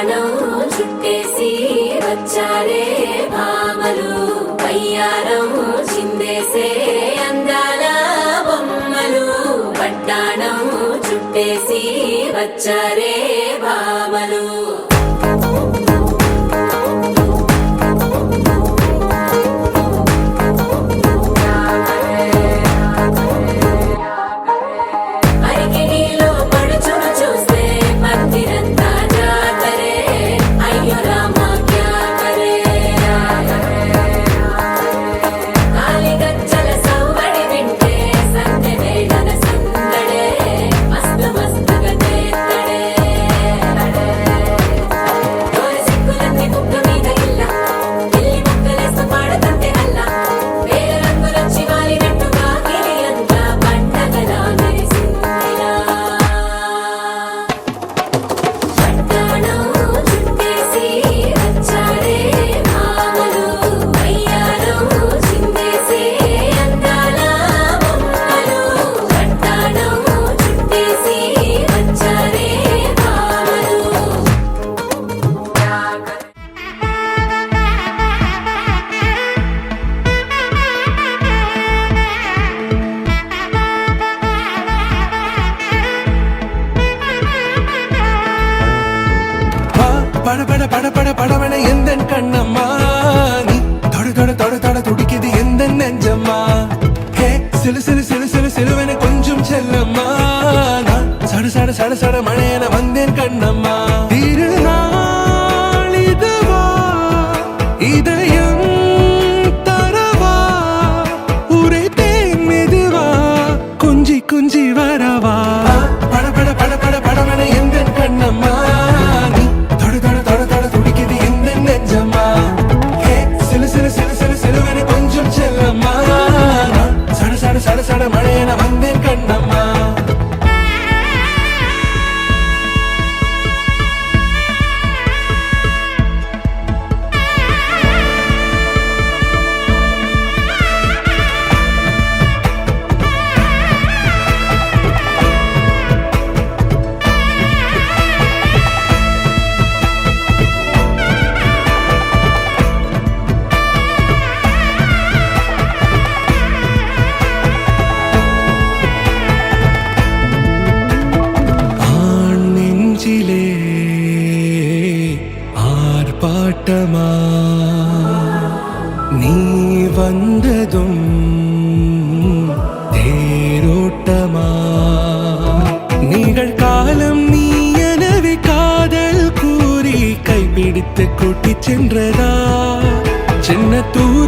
వడ్డాణం చుట్టేసి వచ్చారే భామలు వయ్యారం చిందేసే అందాల బొమ్మలు వడ్డాణం చుట్టేసి వచ్చారే భామలు படபட எந்தன் கண்ணம்மா நீ தொட தொட தொட தொட துடிக்குது எந்த நெஞ்சம்மா ஹே சிலு சிலு சிலு சிலு சிலுவென கொஞ்சம் செல்லம்மா நான் சட சட சட சட மழையென வந்தேன் கண்ணம்மா திருநாள் இதுவா இதயம் தரவா உரைத்தேன் மெதுவா கொஞ்சி கொஞ்சி வரவா படபட படபட படவன எந்தன் கண்ணம்மா சட சட மழையென வந்தேன் கண்ணம்மா ஆர்ப்பாட்டமா நீ வந்ததும் தேரோட்டமா நிகழ்காலம் நீ எனவே காதல் கூறி கைப்பிடித்து கூட்டிச் சென்றதா சின்ன தூர